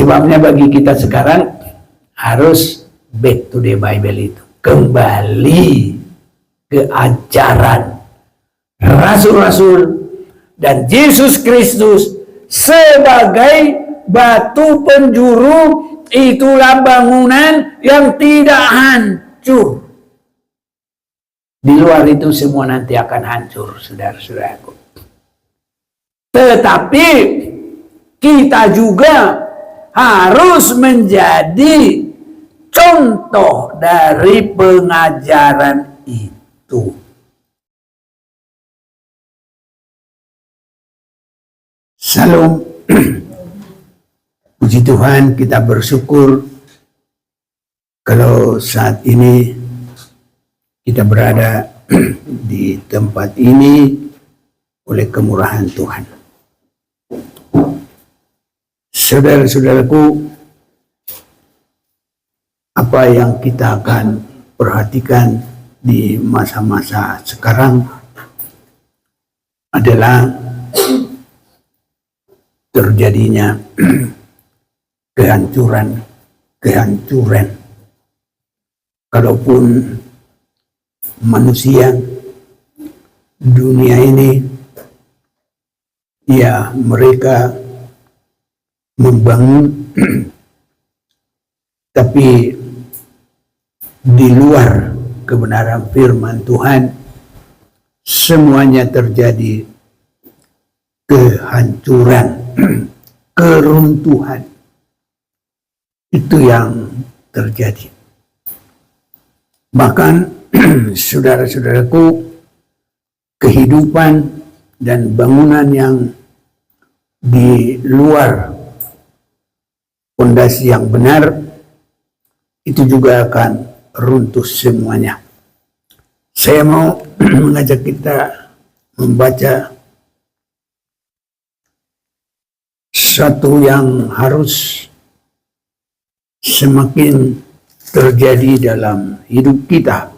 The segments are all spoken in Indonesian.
Sebabnya bagi kita sekarang harus back to the Bible itu. Kembali ke ajaran Rasul-Rasul dan Yesus Kristus sebagai batu penjuru. Itulah bangunan yang tidak hancur. Di luar itu semua nanti akan hancur, saudara-saudaraku. Tetapi kita juga harus menjadi contoh dari pengajaran itu. Salam. Puji Tuhan, kita bersyukur kalau saat ini kita berada di tempat ini oleh kemurahan Tuhan. Saudara-saudaraku, apa yang kita akan perhatikan di masa-masa sekarang adalah terjadinya kehancuran. Kalaupun manusia dunia ini, ya mereka membangun tapi di luar kebenaran firman Tuhan, semuanya terjadi kehancuran, keruntuhan. Itu yang terjadi. Bahkan saudara-saudaraku, kehidupan dan bangunan yang di luar fondasi yang benar itu juga akan runtuh semuanya. Saya mau mengajak kita membaca satu yang harus semakin terjadi dalam hidup kita.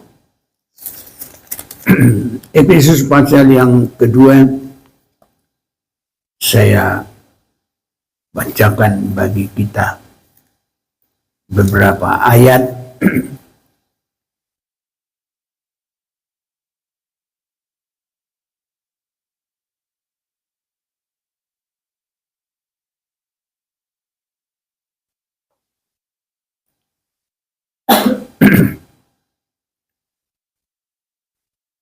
Efesus pasal yang kedua, saya bacakan bagi kita beberapa ayat.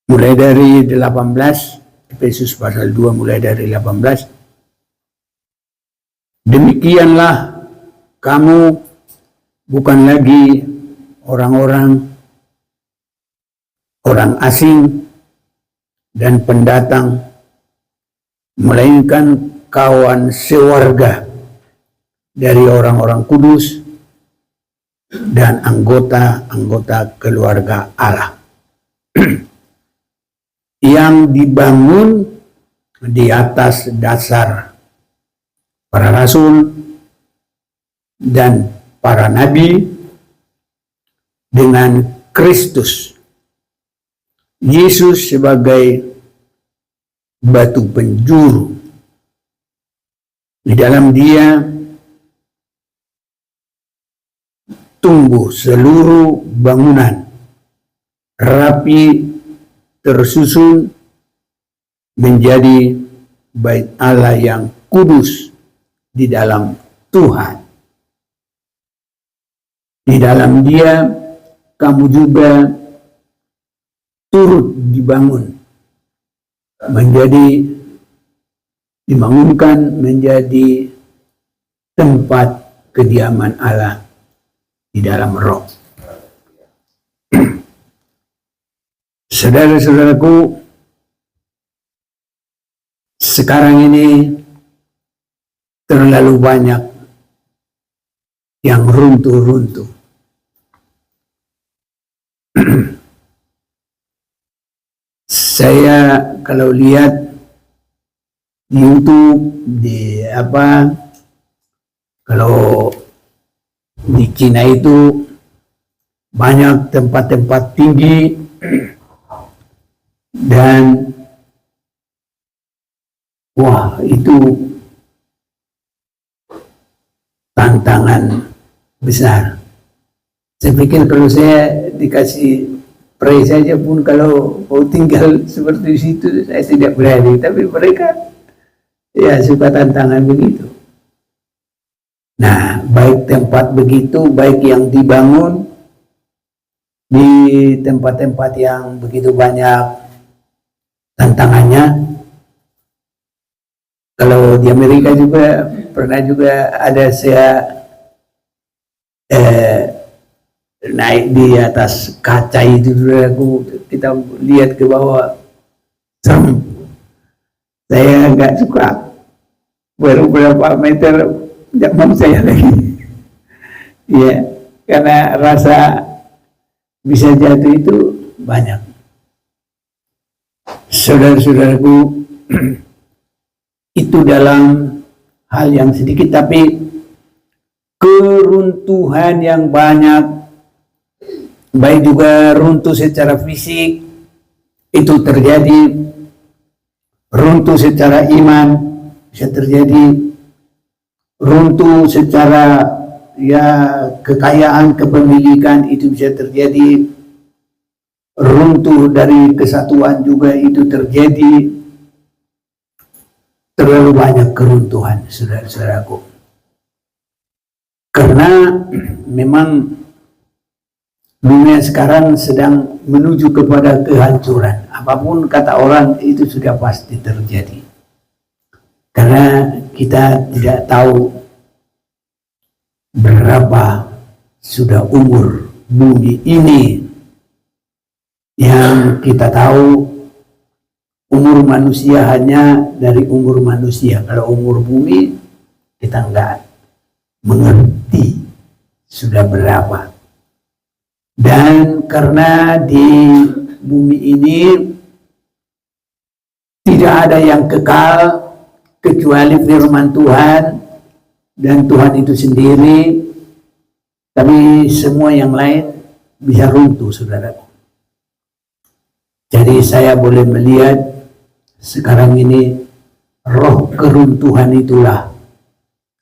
Mulai dari 18, Efesus pasal 2 mulai dari 18. Demikianlah kamu bukan lagi orang asing dan pendatang, melainkan kawan sewarga dari orang-orang kudus dan anggota-anggota keluarga Allah yang dibangun di atas dasar para rasul dan para nabi, dengan Kristus Yesus sebagai batu penjuru. Di dalam Dia tumbuh seluruh bangunan rapi tersusun menjadi bait Allah yang kudus di dalam Tuhan. Di dalam Dia kamu juga turut dibangunkan menjadi tempat kediaman Allah di dalam Roh. Saudara-saudaraku, sekarang ini terlalu banyak yang runtuh-runtuh. Saya kalau lihat YouTube kalau di Cina itu banyak tempat-tempat tinggi dan itu tantangan besar. Saya pikir kalau saya dikasih pray saja pun, kalau mau tinggal seperti situ saya tidak berani, tapi mereka ya suka tantangan begitu. Nah, baik tempat begitu, baik yang dibangun di tempat-tempat yang begitu banyak tantangannya. Kalau di Amerika juga pernah juga ada saya naik di atas kaca itu, kita lihat ke bawah, saya nggak suka, baru berapa meter jangan saya lagi, ya, karena rasa bisa jatuh itu banyak. Saudara-saudaraku, itu dalam hal yang sedikit, tapi keruntuhan yang banyak, baik juga runtuh secara fisik itu terjadi, runtuh secara iman bisa terjadi, runtuh secara ya kekayaan, kepemilikan itu bisa terjadi, runtuh dari kesatuan juga itu terjadi. Terlalu banyak keruntuhan, saudara-saudaraku, karena memang dunia sekarang sedang menuju kepada kehancuran. Apapun kata orang itu sudah pasti terjadi, karena kita tidak tahu berapa sudah umur bumi ini. Yang kita tahu umur manusia hanya dari umur manusia. Kalau umur bumi kita enggak mengerti sudah berapa. Dan karena di bumi ini tidak ada yang kekal kecuali firman Tuhan dan Tuhan itu sendiri, tapi semua yang lain bisa runtuh, saudaraku. Jadi saya boleh melihat sekarang ini roh keruntuhan itulah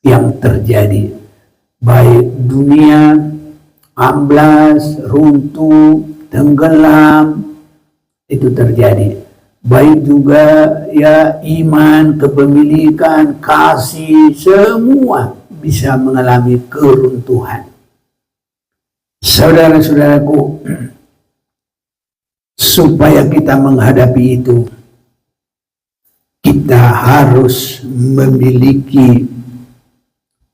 yang terjadi, baik dunia amblas, runtuh, tenggelam, itu terjadi. Baik juga ya iman, kepemilikan, kasih, semua bisa mengalami keruntuhan. Saudara-saudaraku, supaya kita menghadapi itu, kita harus memiliki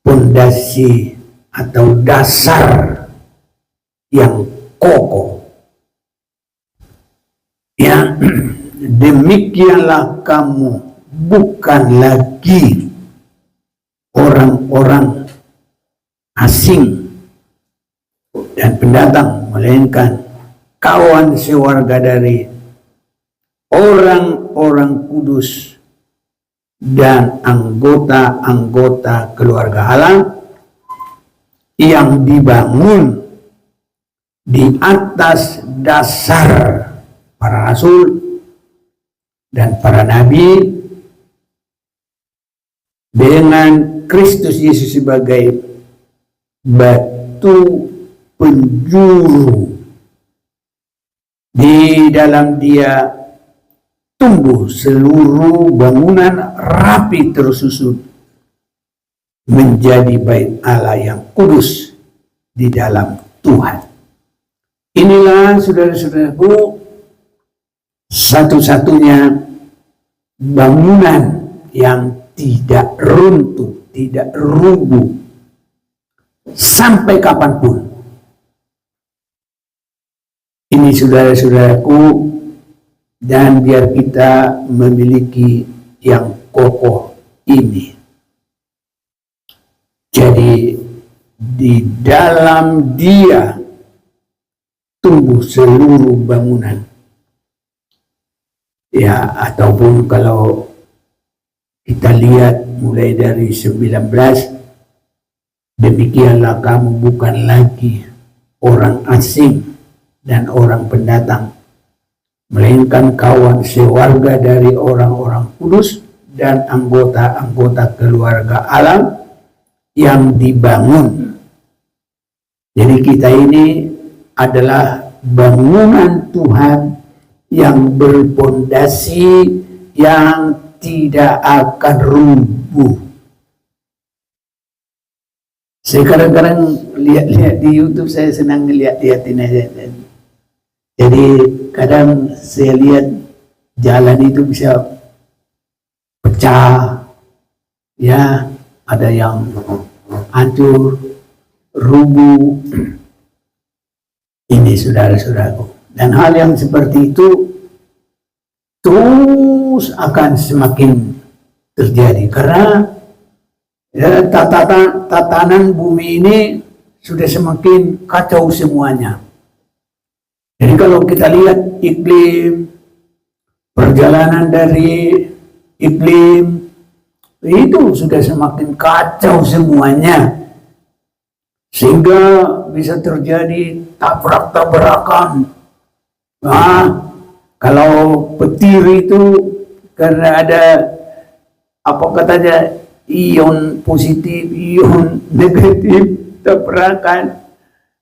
pondasi atau dasar yang kokoh. Ya, demikianlah kamu bukan lagi orang-orang asing dan pendatang, melainkan kawan sewarga dari orang-orang kudus dan anggota-anggota keluarga Allah yang dibangun di atas dasar para rasul dan para nabi, dengan Kristus Yesus sebagai batu penjuru. Di dalam Dia tumbuh seluruh bangunan rapi tersusun menjadi bait Allah yang kudus di dalam Tuhan. Inilah, saudara-saudaraku, satu-satunya bangunan yang tidak runtuh, tidak rubuh sampai kapanpun. Ini, saudara-saudaraku, dan biar kita memiliki yang kokoh ini. Jadi di dalam Dia tumbuh seluruh bangunan. Ya, ataupun kalau kita lihat mulai dari 19, demikianlah kamu bukan lagi orang asing dan orang pendatang, melainkan kawan sewarga dari orang-orang kudus dan anggota-anggota keluarga Allah yang dibangun. Jadi kita ini adalah bangunan Tuhan yang berpondasi, yang tidak akan rubuh. Saya kadang-kadang lihat-lihat di YouTube, saya senang lihat-lihatin aja. Jadi kadang saya lihat jalan itu bisa pecah, ya, ada yang hancur, rubuh. Ini saudara-saudaraku. Dan hal yang seperti itu terus akan semakin terjadi karena ya, tatanan bumi ini sudah semakin kacau semuanya. Jadi kalau kita lihat iklim, perjalanan dari iklim itu sudah semakin kacau semuanya, sehingga bisa terjadi tabrak-tabrakan. Nah, kalau petir itu karena ada apa katanya ion positif, ion negatif, tabrakan.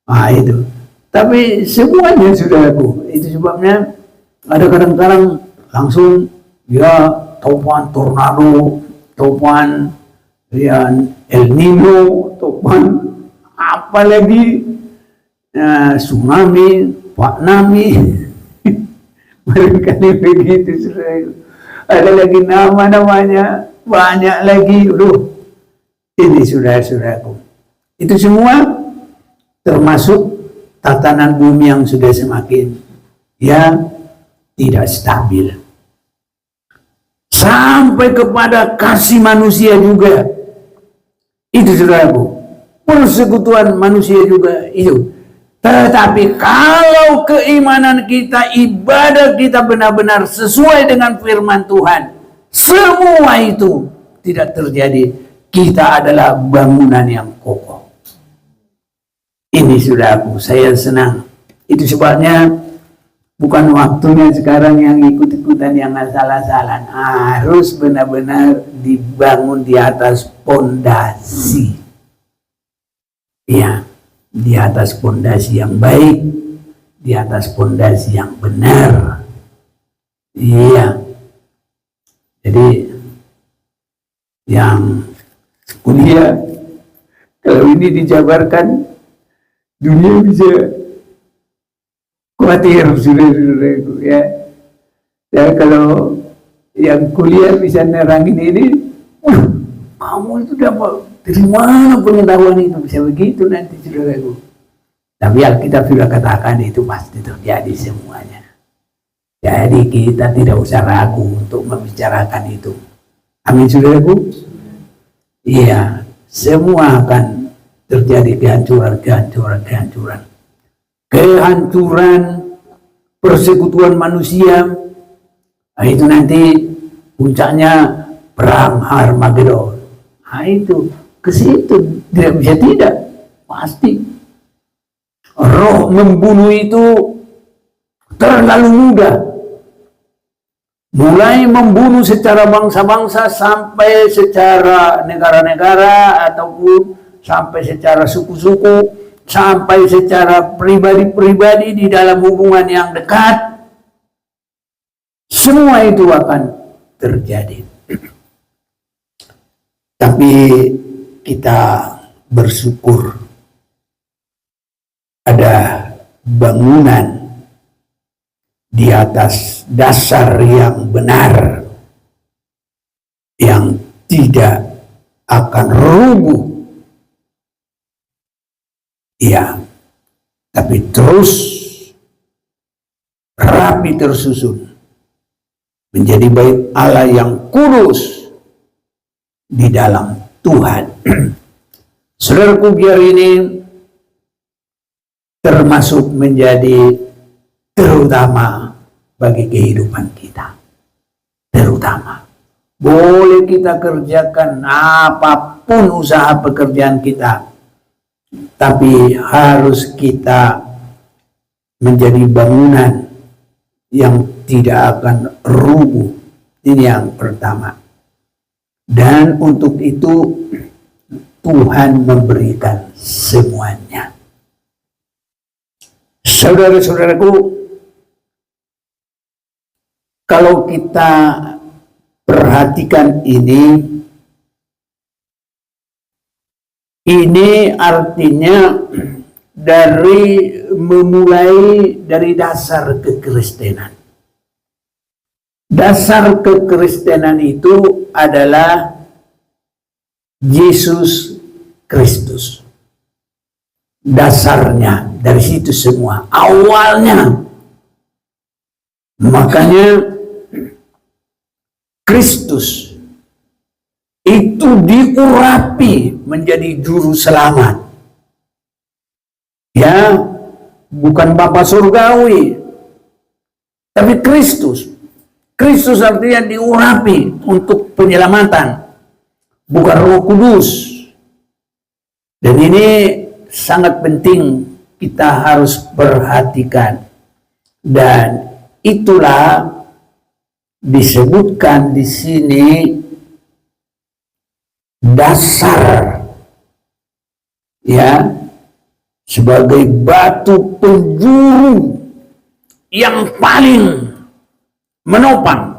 Nah itu. Tapi semuanya sudah aku. Itu sebabnya ada kadang-kadang langsung ya topan tornado, topan ya El Nino, topan apalagi tsunami, Paknami. Barangkali begitu, saudara. Ada lagi nama-namanya, banyak lagi. Ini saudara-saudaraku. Itu semua termasuk tatanan bumi yang sudah semakin ya tidak stabil. Sampai kepada kasih manusia juga. Itu saudaraku. Persekutuan manusia juga itu. Tetapi kalau keimanan kita, ibadah kita benar-benar sesuai dengan firman Tuhan, semua itu tidak terjadi. Kita adalah bangunan yang kokoh. Ini saudaraku, saya senang. Itu sebabnya bukan waktunya sekarang yang ikut-ikutan yang asal-asalan. Harus benar-benar dibangun di atas pondasi. Ya. Di atas pondasi yang baik, di atas pondasi yang benar. Iya. Jadi yang kuliah, kalau ini dijabarkan, dunia bisa khawatir, saudara-saudaraku, ya. Ya kalau yang kuliah bisa nerangin ini, kamu itu dapat dari mana pengetahuan itu bisa begitu nanti, saudaraku. Tapi Alkitab sudah katakan itu pasti terjadi semuanya. Jadi kita tidak usah ragu untuk membicarakan itu. Amin, saudaraku. Iya, semua akan terjadi kehancuran. Kehancuran persekutuan manusia. Nah, itu nanti puncaknya perang Harmagedon. Nah, itu ke situ tidak bisa tidak, pasti. Roh membunuh itu terlalu mudah. Mulai membunuh secara bangsa-bangsa sampai secara negara-negara ataupun sampai secara suku-suku, sampai secara pribadi-pribadi di dalam hubungan yang dekat. Semua itu akan terjadi. Tapi kita bersyukur ada bangunan di atas dasar yang benar, yang tidak akan rubuh. Ya, tapi terus rapi tersusun menjadi bait Allah yang kudus di dalam Tuhan. Saudaraku, biar ini termasuk menjadi terutama bagi kehidupan kita. Terutama. Boleh kita kerjakan apapun usaha pekerjaan kita, tapi harus kita menjadi bangunan yang tidak akan rubuh. Ini yang pertama. Dan untuk itu Tuhan memberikan semuanya. Saudara-saudaraku, kalau kita perhatikan ini artinya memulai dari dasar kekristenan. Dasar kekristenan itu adalah Yesus Kristus. Dasarnya dari situ semua, awalnya. Makanya Kristus itu diurapi menjadi juru selamat. Ya, bukan Bapa surgawi, tapi Kristus. Kristus artinya diurapi untuk penyelamatan, bukan Roh Kudus. Dan ini sangat penting kita harus perhatikan. Dan itulah disebutkan di sini dasar, ya, sebagai batu penjuru yang paling menopang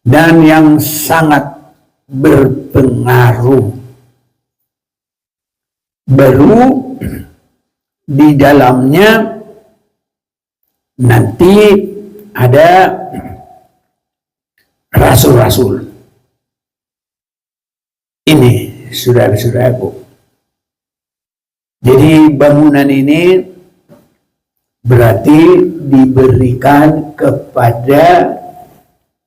dan yang sangat berpengaruh. Baru di dalamnya nanti ada rasul-rasul. Ini saudara-saudaraku. Jadi bangunan ini berarti diberikan kepada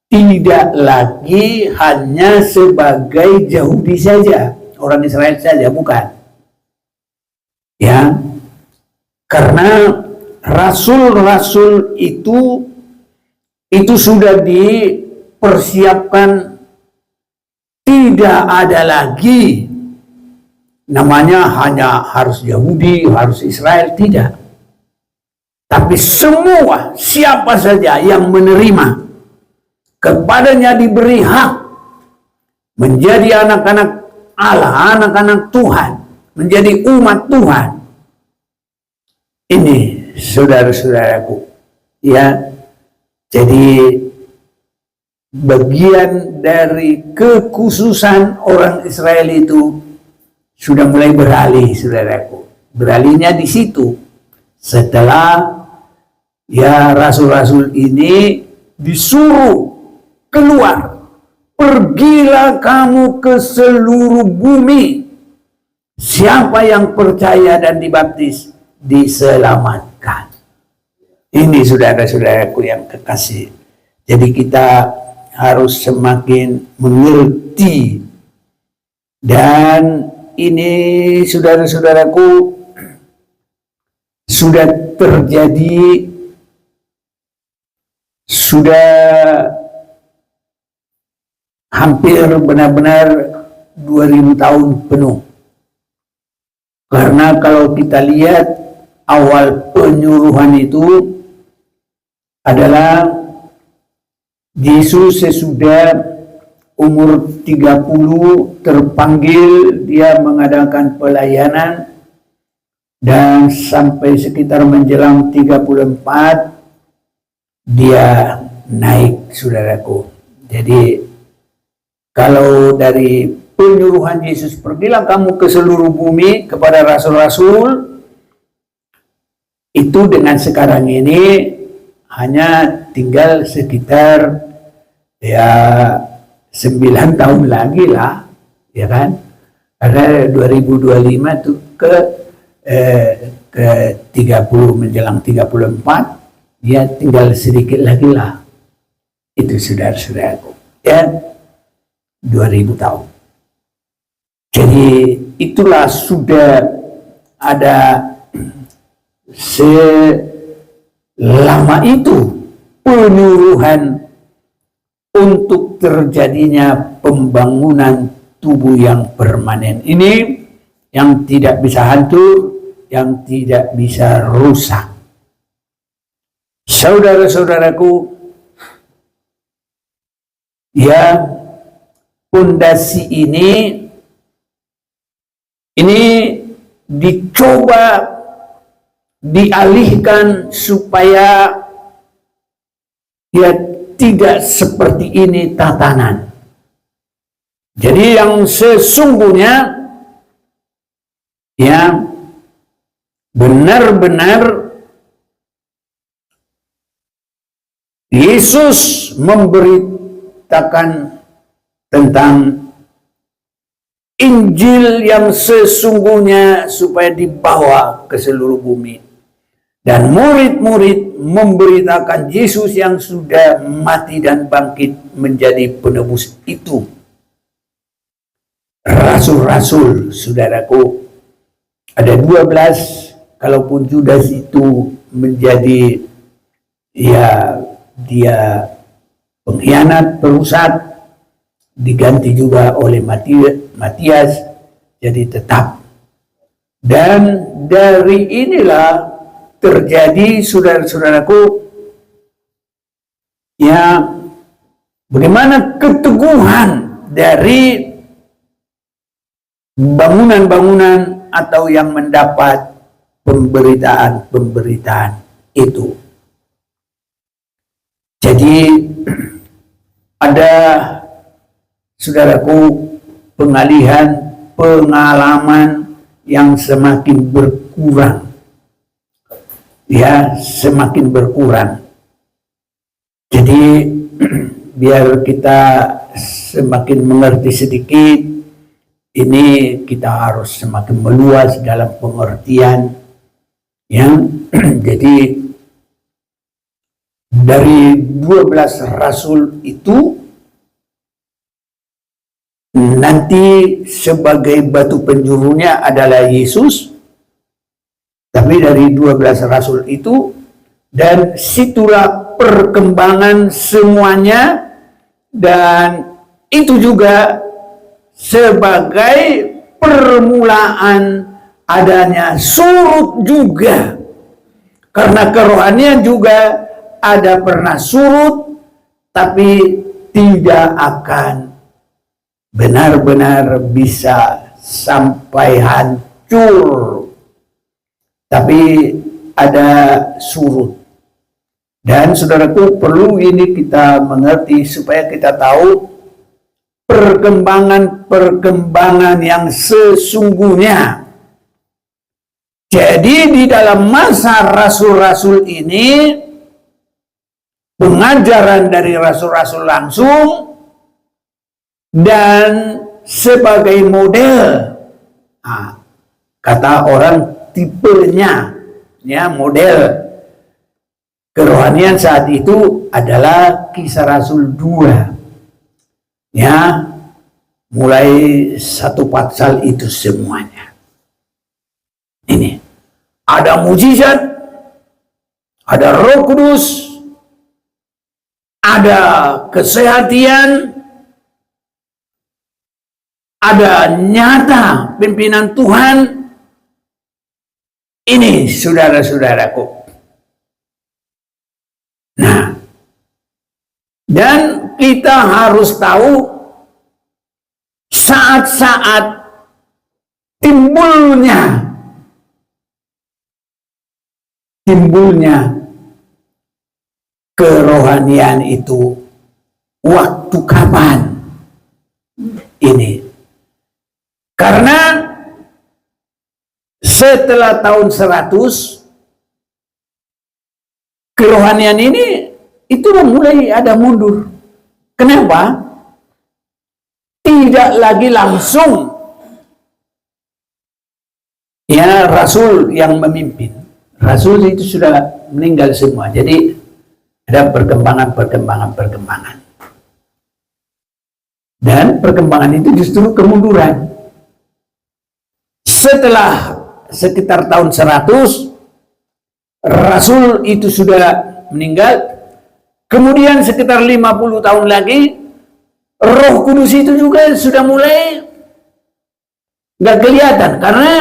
tidak lagi hanya sebagai Yahudi saja, orang Israel saja, bukan. Ya, karena rasul-rasul itu sudah dipersiapkan, tidak ada lagi namanya hanya harus Yahudi, harus Israel, tidak. Tapi semua, siapa saja yang menerima, kepadanya diberi hak menjadi anak-anak Allah, anak-anak Tuhan, menjadi umat Tuhan. Ini saudara-saudaraku, ya. Jadi bagian dari kekhususan orang Israel itu sudah mulai beralih, saudaraku. Beralihnya di situ setelah ya rasul-rasul ini disuruh keluar, pergilah kamu ke seluruh bumi, siapa yang percaya dan dibaptis diselamatkan. Ini saudara-saudaraku yang kekasih. Jadi kita harus semakin mengerti. Dan ini saudara-saudaraku sudah terjadi, sudah hampir benar-benar 2000 tahun penuh. Karena kalau kita lihat awal penyuruhan itu adalah Yesus sesudah umur 30 terpanggil, dia mengadakan pelayanan, dan sampai sekitar menjelang 34 dia naik, saudaraku. Jadi kalau dari penyuruhan Yesus, pergilah kamu ke seluruh bumi, kepada rasul-rasul, itu dengan sekarang ini hanya tinggal sekitar ya 9 tahun lagi lah, ya kan? Karena 2025 tuh ke 30 menjelang 34, ya tinggal sedikit lagi lah. Itu saudara-saudaraku, ya 2000 tahun. Jadi itulah sudah ada selama itu penyuruhan untuk terjadinya pembangunan tubuh yang permanen ini, yang tidak bisa hancur, yang tidak bisa rusak. Saudara-saudaraku, ya, pondasi ini ini dicoba dialihkan supaya ya tidak seperti ini tatanan. Jadi yang sesungguhnya ya benar-benar Yesus memberitakan tentang Injil yang sesungguhnya supaya dibawa ke seluruh bumi. Dan murid-murid memberitakan Yesus yang sudah mati dan bangkit menjadi penebus itu. Rasul-rasul, saudaraku, ada 12, kalaupun Judas itu menjadi ya dia pengkhianat, perusak, diganti juga oleh Matias, jadi tetap. Dan dari inilah terjadi, saudara-saudaraku, ya bagaimana keteguhan dari bangunan-bangunan atau yang mendapat pemberitaan itu. Jadi ada, saudaraku, pengalaman yang semakin berkurang. Ya, semakin berkurang. Jadi biar kita semakin mengerti sedikit, ini kita harus semakin meluas dalam pengertian yang jadi dari 12 rasul itu nanti sebagai batu penjurunya adalah Yesus, tapi dari 12 rasul itu, dan situlah perkembangan semuanya, dan itu juga sebagai permulaan adanya surut juga, karena kerohanian juga ada pernah surut, tapi tidak akan benar-benar bisa sampai hancur, tapi ada surut. Dan saudaraku, perlu ini kita mengerti supaya kita tahu perkembangan yang sesungguhnya. Jadi di dalam masa rasul-rasul ini, pengajaran dari rasul-rasul langsung dan sebagai model, kata orang tipenya, ya, model kerohanian saat itu adalah Kisah Rasul 2. Ya, mulai 1 pasal itu semuanya. Ini ada mujizat, ada Roh Kudus, ada kesehatan, ada nyata pimpinan Tuhan. Ini saudara-saudaraku. Nah, dan kita harus tahu saat-saat timbulnya kerohanian itu waktu kapan ini. Karena setelah tahun 100 kerohanian ini itu mulai ada mundur. Kenapa? Tidak lagi langsung ya rasul yang memimpin. Rasul itu sudah meninggal semua. Jadi ada perkembangan. Dan perkembangan itu justru kemunduran. Setelah sekitar tahun 100 rasul itu sudah meninggal. Kemudian sekitar 50 tahun lagi Roh Kudus itu juga sudah mulai nggak kelihatan, karena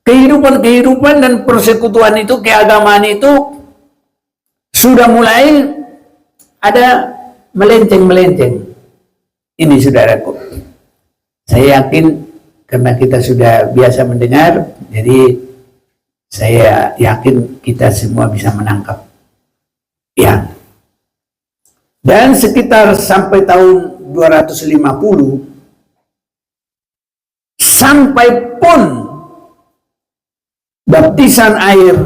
kehidupan dan persekutuan itu, keagamaan itu sudah mulai ada melenceng. Ini saudaraku, saya yakin karena kita sudah biasa mendengar, jadi saya yakin kita semua bisa menangkap. Ya. Dan sekitar sampai tahun 250, sampai pun baptisan air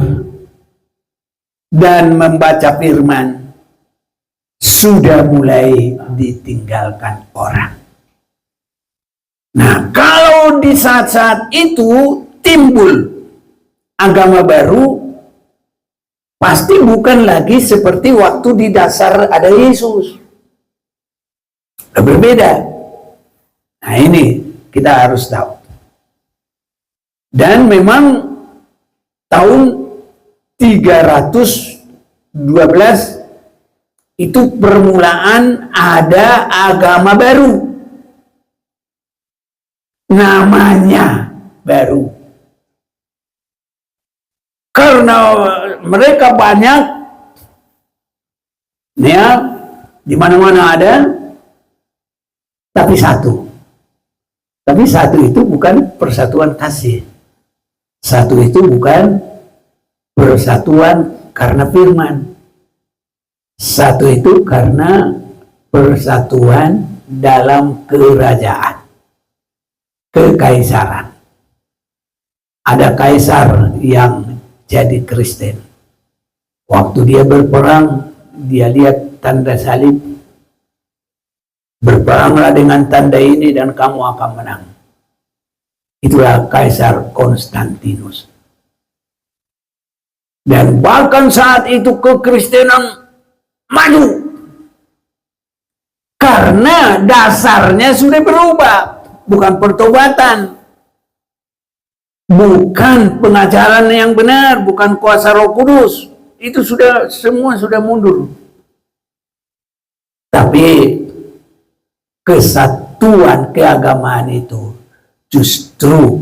dan membaca firman sudah mulai ditinggalkan orang. Nah, kalau di saat-saat itu timbul agama baru, pasti bukan lagi seperti waktu di dasar ada Yesus. Berbeda. Nah, ini kita harus tahu. Dan memang tahun 312 itu permulaan ada agama baru. Namanya baru. Karena mereka banyak, ya, di mana-mana ada, tapi satu. Tapi satu itu bukan persatuan kasih. Satu itu bukan persatuan karena firman. Satu itu karena persatuan dalam kerajaan. Kekaisaran. Ada kaisar yang jadi Kristen. Waktu dia berperang, dia lihat tanda salib. Berperanglah dengan tanda ini dan kamu akan menang. Itulah Kaisar Konstantinus. Dan bahkan saat itu kekristenan maju. Karena dasarnya sudah berubah. Bukan pertobatan, bukan pengajaran yang benar, bukan kuasa Roh Kudus. Itu sudah semua sudah mundur. Tapi kesatuan keagamaan itu justru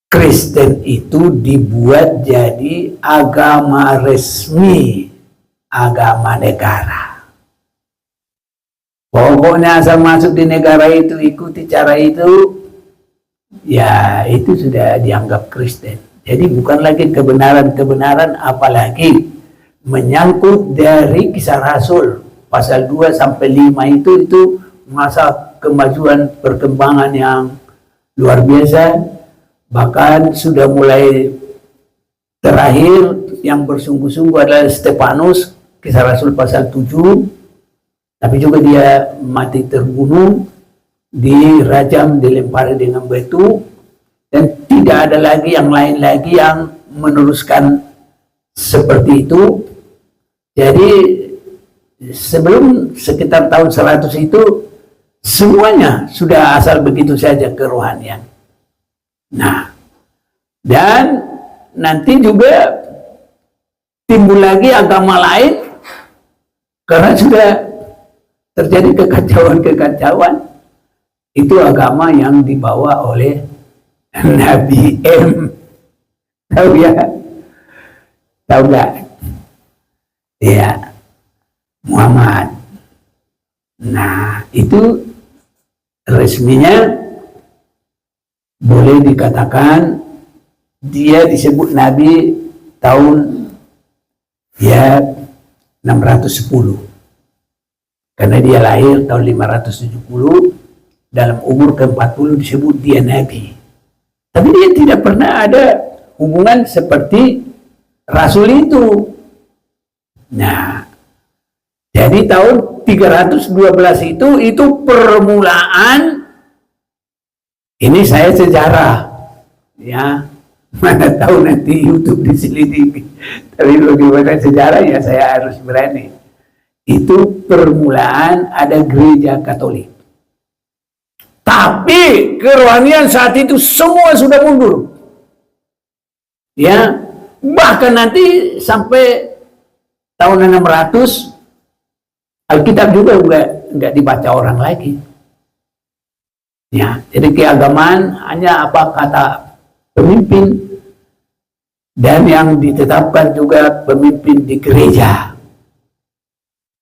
Kristen itu dibuat jadi agama resmi, agama negara. Pokoknya asal masuk di negara itu, ikuti cara itu, ya itu sudah dianggap Kristen. Jadi bukan lagi kebenaran-kebenaran, apalagi menyangkut dari Kisah Rasul pasal 2 sampai 5 itu masa kemajuan perkembangan yang luar biasa. Bahkan sudah mulai terakhir yang bersungguh-sungguh adalah Stefanus, Kisah Rasul pasal 7. Tapi juga dia mati terbunuh, dirajam, dilempari dengan batu, dan tidak ada lagi yang lain lagi yang meneruskan seperti itu. Jadi sebelum sekitar tahun 100 itu semuanya sudah asal begitu saja kerohanian. Nah, dan nanti juga timbul lagi agama lain karena sudah terjadi kekacauan-kekacauan. Itu agama yang dibawa oleh Nabi M. Tahu ya? Tahu nggak? Ya, Muhammad. Nah, itu resminya boleh dikatakan dia disebut Nabi tahun ya 610. Karena dia lahir tahun 570, dalam umur ke-40 disebut dia Nabi. Tapi dia tidak pernah ada hubungan seperti Rasul itu. Nah, jadi tahun 312 itu permulaan, ini saya sejarah, ya, mana tahu nanti YouTube diselidiki. Tapi bagaimana sejarahnya saya harus berani. Itu permulaan ada gereja Katolik. Tapi kerohanian saat itu semua sudah mundur. Ya, bahkan nanti sampai tahun 600 Alkitab juga enggak dibaca orang lagi. Ya, jadi keagamaan hanya apa kata pemimpin, dan yang ditetapkan juga pemimpin di gereja.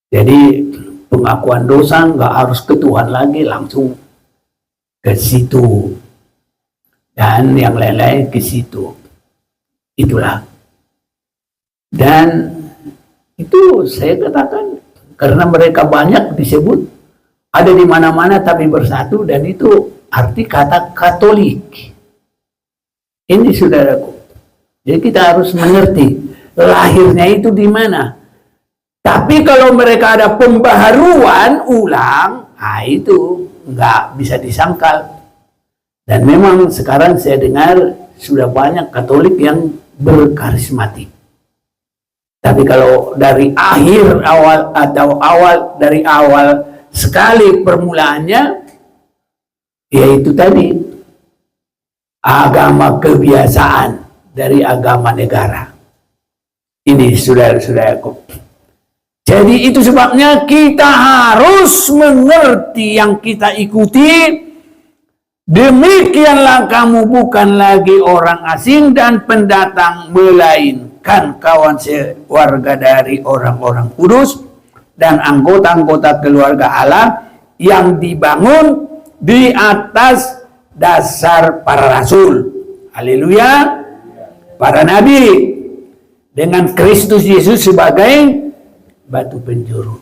Jadi pengakuan dosa nggak harus ke Tuhan lagi, langsung ke situ, dan yang lain-lain ke situ. Itulah. Dan itu saya katakan karena mereka banyak disebut, ada di mana-mana tapi bersatu, dan itu arti kata Katolik. Ini saudaraku. Jadi kita harus mengerti lahirnya itu di mana. Tapi kalau mereka ada pembaharuan ulang, nah itu nggak bisa disangkal. Dan memang sekarang saya dengar sudah banyak Katolik yang berkarismatik. Tapi kalau dari akhir awal atau dari awal sekali permulaannya, yaitu tadi agama kebiasaan dari agama negara. Ini saudara-saudaraku. Jadi itu sebabnya kita harus mengerti yang kita ikuti. Demikianlah kamu bukan lagi orang asing dan pendatang, melainkan kawan sewarga dari orang-orang kudus dan anggota-anggota keluarga Allah yang dibangun di atas dasar para rasul. Haleluya. Para nabi dengan Kristus Yesus sebagai batu penjuru.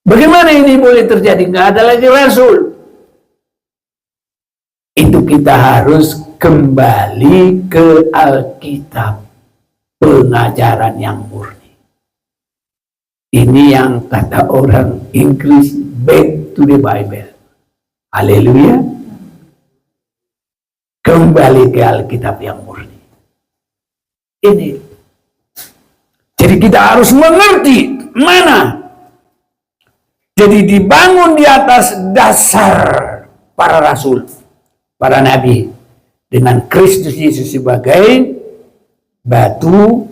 Bagaimana ini boleh terjadi? Nggak ada lagi rasul. Itu kita harus kembali ke Alkitab, pengajaran yang murni. Ini yang kata orang Inggris, back to the Bible. Haleluya. Kembali ke Alkitab yang murni. Ini. Jadi kita harus mengerti mana. Jadi dibangun di atas dasar para rasul, para nabi, dengan Kristus Yesus sebagai batu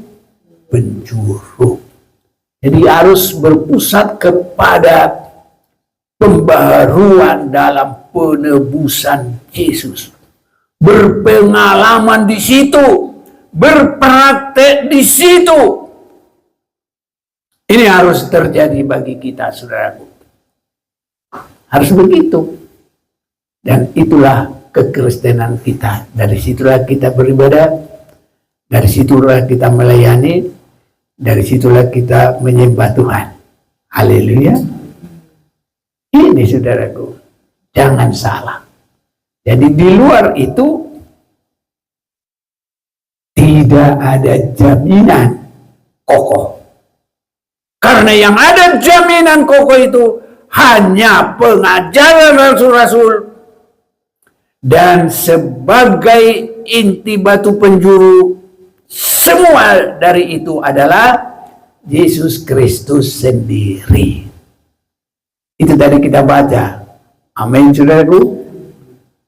penjuru. Jadi harus berpusat kepada pembaharuan dalam penebusan Yesus. Berpengalaman di situ, berpraktek di situ. Ini harus terjadi bagi kita, saudaraku. Harus begitu. Dan itulah kekristenan kita. Dari situlah kita beribadah, dari situlah kita melayani, dari situlah kita menyembah Tuhan. Haleluya. Ini saudaraku, jangan salah. Jadi di luar itu tidak ada jaminan kokoh. Karena yang ada jaminan kokoh itu hanya pengajaran rasul-rasul. Dan sebagai inti batu penjuru, semua dari itu adalah Yesus Kristus sendiri. Itu tadi kita baca. Amin, saudaraku.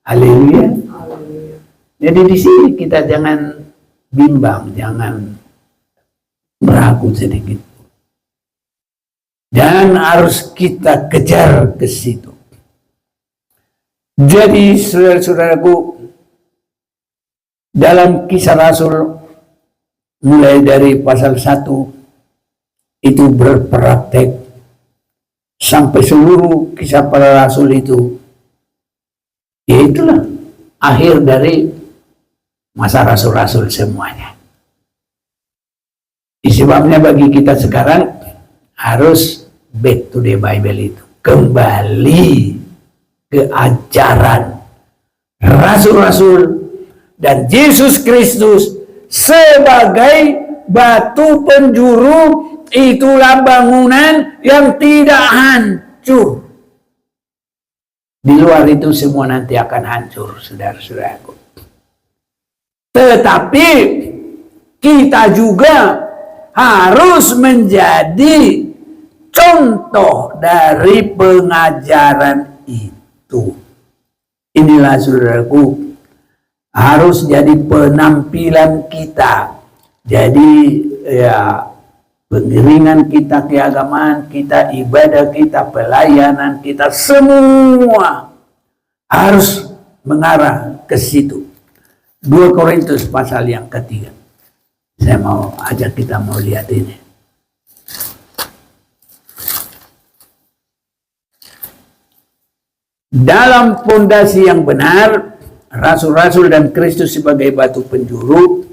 Haleluya. Jadi di sini kita jangan bimbang, jangan meragu sedikit. Dan harus kita kejar ke situ. Jadi saudara-saudaraku, dalam Kisah Rasul mulai dari pasal 1 itu berpraktek sampai seluruh kisah para rasul itu, ya itulah akhir dari masa rasul-rasul semuanya. Sebabnya bagi kita sekarang harus back to the Bible itu, kembali ke ajaran rasul-rasul dan Yesus Kristus sebagai batu penjuru. Itulah bangunan yang tidak hancur. Di luar itu semua nanti akan hancur, saudara-saudaraku. Tetapi kita juga harus menjadi contoh dari pengajaran itu. Inilah saudaraku, harus jadi penampilan kita. Jadi ya, pengiringan kita, keagamaan kita, ibadah kita, pelayanan kita, semua harus mengarah ke situ. 2 Korintus pasal yang ketiga. Saya mau ajak kita mau lihat ini. dalam pondasi yang benar, rasul-rasul dan Kristus sebagai batu penjuru.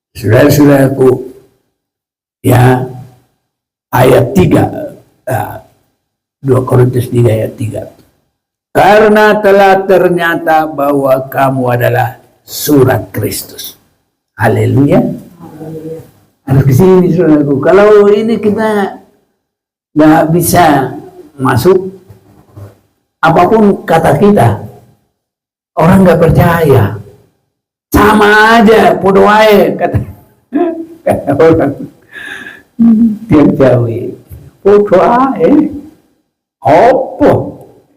Saudara-saudaraku, ya, ayat 3, 2 Korintus 3 ayat 3. Karena telah ternyata bahwa kamu adalah surat Kristus. Haleluya. Harus ke sini, saudaraku. Kalau ini kita nggak bisa masuk, apapun kata kita, orang nggak percaya. Sama aja, podo wae, kata orang tiap jauh. Podo wae. Opo?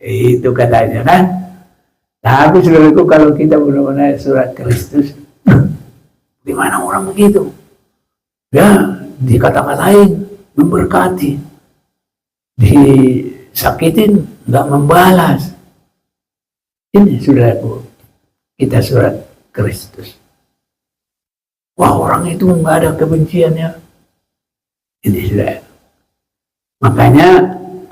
Itu katanya kan. Tapi saudaraku, kalau kita benar-benar surat Kristus, di mana orang begitu? Ya, dikata-katain, memberkati, disakitin, nggak membalas. Ini saudaraku, kita surat Kristus. Wah, orang itu nggak ada kebenciannya. Ini saudara. Makanya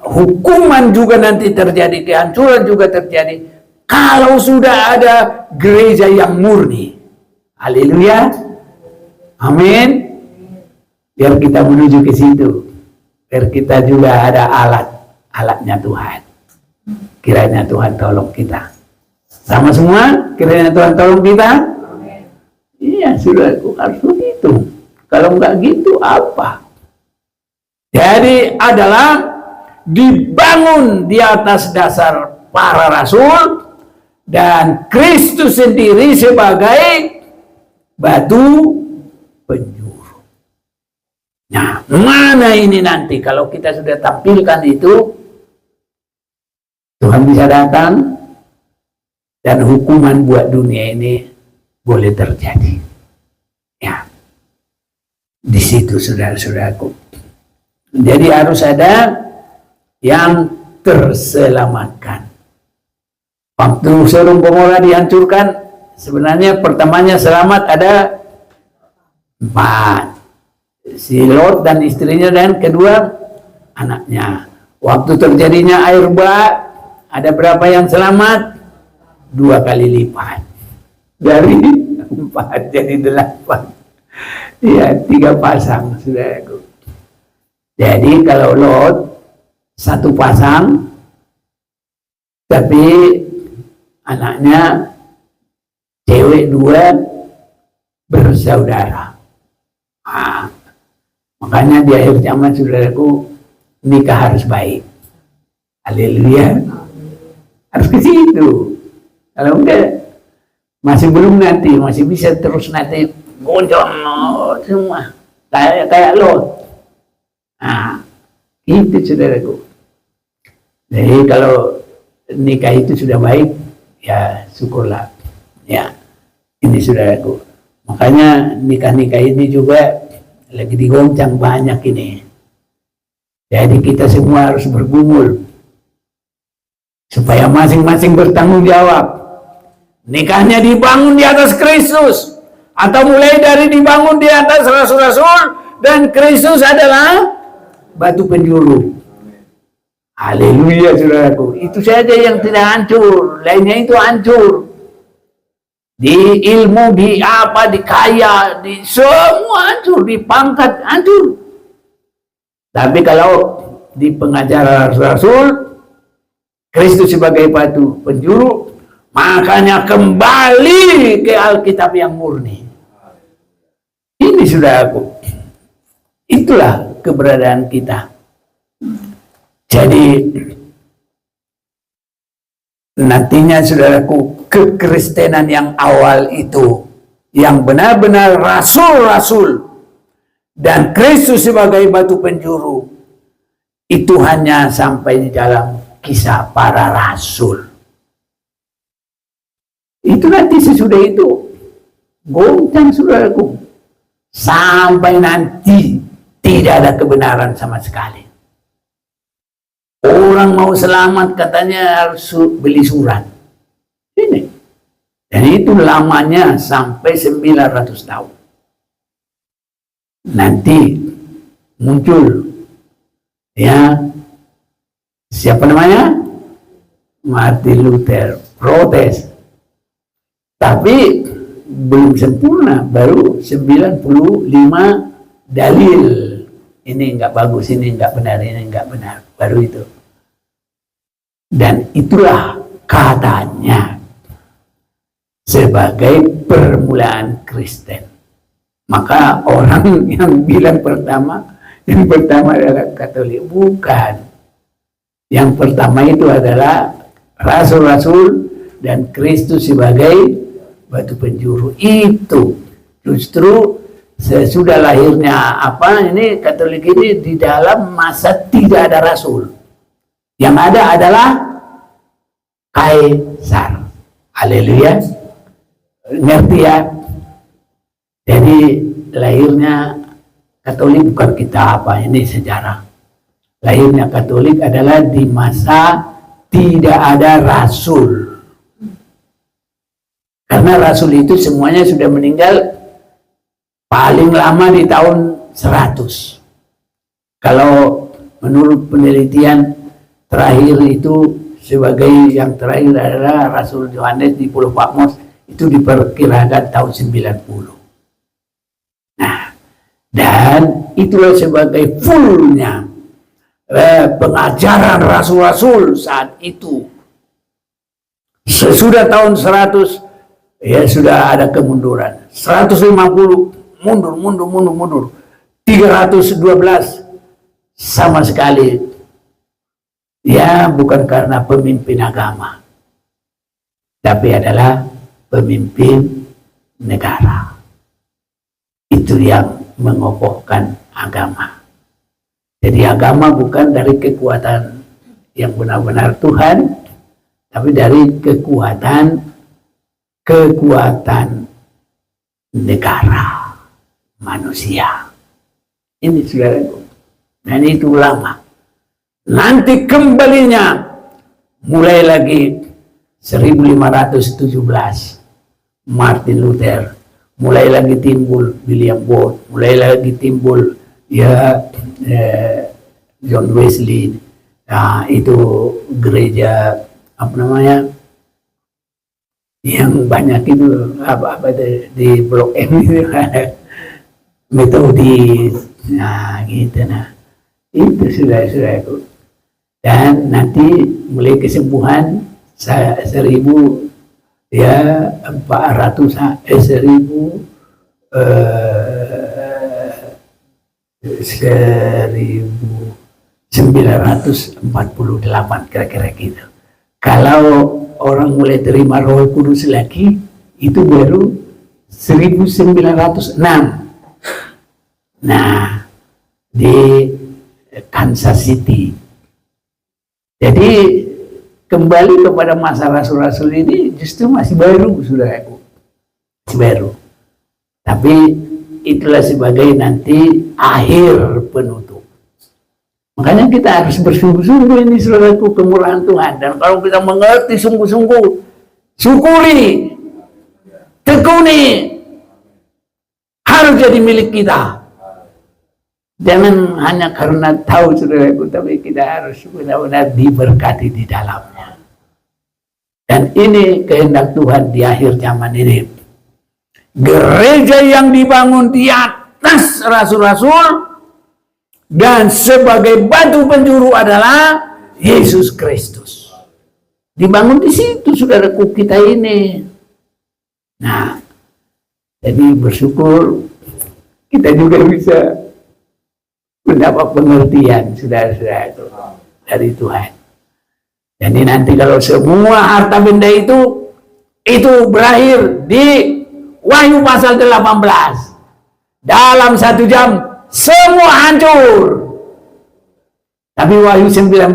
hukuman juga nanti terjadi, kehancuran juga terjadi kalau sudah ada gereja yang murni. Haleluya. Amin. Biar kita menuju ke situ. Biar kita juga ada alatnya Tuhan. Kiranya Tuhan tolong kita. Sama semua, kiranya Tuhan tolong kita. Iya, saudaraku, harus begitu. Kalau nggak gitu apa? Jadi adalah dibangun di atas dasar para rasul dan Kristus sendiri sebagai batu penjuru. Nah, mana ini nanti kalau kita sudah tampilkan itu, Tuhan bisa datang dan hukuman buat dunia ini boleh terjadi. Ya, di situ saudara-saudaraku. Jadi harus ada yang terselamatkan. Waktu Sodom Gomora dihancurkan, sebenarnya pertamanya selamat ada 4. Si Lot dan istrinya dan kedua anaknya. Waktu terjadinya air bah, ada berapa yang selamat? 2 kali lipat. Dari 4 jadi 8. Ya, 3 pasang, saudaraku. Jadi kalau Lot 1 pasang, tapi anaknya cewek 2 bersaudara. Nah, makanya di akhir zaman, saudaraku, nikah harus baik. Haleluya. Harus ke situ. Kalau enggak, masih belum nanti, masih bisa terus nanti gonjong semua. Kayak Lot. Nah, itu saudaraku. Jadi kalau nikah itu sudah baik, ya syukurlah. Ya, ini saudaraku. Makanya nikah-nikah ini juga lagi digoncang banyak ini. Jadi kita semua harus bergumul supaya masing-masing bertanggung jawab. Nikahnya dibangun di atas Kristus, atau mulai dari dibangun di atas rasul-rasul, dan Kristus adalah batu penjuru. Haleluya, saudaraku. Itu saja yang tidak hancur, lainnya itu hancur. Di ilmu, di apa, di kaya, di semua hancur, di pangkat hancur. Tapi kalau di pengajaran rasul, Kristus sebagai batu penjuru, makanya kembali ke Alkitab yang murni. Ini saudaraku. Itulah keberadaan kita. Jadi nantinya saudaraku, kekristenan yang awal itu, yang benar-benar rasul-rasul dan Kristus sebagai batu penjuru, itu hanya sampai di dalam kisah para rasul. Itu nanti sesudah itu goncang, saudaraku, sampai nanti tidak ada kebenaran sama sekali. Orang mau selamat katanya harus beli surat. Ini. Dan itu lamanya sampai 900 tahun. Nanti muncul, ya, siapa namanya? Martin Luther protes. Tapi belum sempurna, baru 95 dalil. Ini enggak bagus, ini enggak benar, ini enggak benar. Baru itu. Dan itulah katanya sebagai permulaan Kristen. Maka orang yang bilang yang pertama adalah Katolik. Bukan. Yang pertama itu adalah rasul-rasul dan Kristus sebagai batu penjuru. Itu justru sesudah lahirnya ini Katolik ini di dalam masa tidak ada rasul. Yang ada adalah Kaisar. Haleluya. Ngerti ya? Jadi lahirnya Katolik bukan kita ini sejarah. Lahirnya Katolik adalah di masa tidak ada rasul. Karena rasul itu semuanya sudah meninggal paling lama di tahun 100. Kalau menurut penelitian terakhir itu sebagai yang terakhir adalah Rasul Yohanes di Pulau Patmos, itu diperkirakan tahun 90. Nah, dan itulah sebagai fullnya pengajaran rasul-rasul saat itu. Sesudah tahun 100 ya sudah ada kemunduran. 150 mundur. 312 sama sekali. Ya, bukan karena pemimpin agama, tapi adalah pemimpin negara. Itu yang mengokohkan agama. Jadi agama bukan dari kekuatan yang benar-benar Tuhan, tapi dari kekuatan negara manusia. Ini saudaraku. Dan itu lama. Nanti kembalinya mulai lagi 1517 Martin Luther, mulai lagi timbul William Booth, mulai lagi timbul John Wesley. Nah, itu gereja yang banyak itu di Blok M itu Metodis. Nah, gitu itu saudara-saudaraku. Dan nanti mulai kesembuhan 1400 1948 kira-kira gitu. Kalau orang mulai terima Roh Kudus lagi, itu baru 1906. Nah, di Kansas City. Jadi kembali kepada masa rasul-rasul ini justru masih baru, saudaraku. Masih baru. Tapi itulah sebagai nanti akhir penutup. Makanya kita harus bersungguh-sungguh ini, saudaraku, kemurahan Tuhan. Dan kalau kita mengerti sungguh-sungguh, syukuri, tekuni, harus jadi milik kita. Jangan hanya karena tahu, saudaraku, tapi kita harus benar-benar diberkati di dalamnya. Dan ini kehendak Tuhan di akhir zaman ini. Gereja yang dibangun di atas rasul-rasul dan sebagai batu penjuru adalah Yesus Kristus. Dibangun di situ, saudaraku, kita ini. Nah, jadi bersyukur kita juga bisa mendapat pengertian, saudara-saudara, itu dari Tuhan. Jadi nanti kalau semua harta benda itu berakhir di Wahyu pasal 18. Dalam 1 jam semua hancur. Tapi Wahyu 19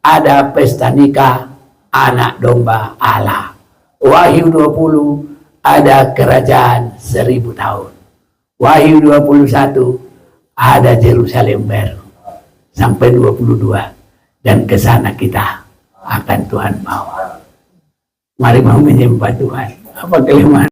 ada pesta nikah anak domba Allah. Wahyu 20 ada kerajaan 1000 tahun. Wahyu 21 ada Yerusalem baru sampai 22, dan ke sana kita akan Tuhan bawa. Mari mau menyembah Tuhan. Apa kelemahan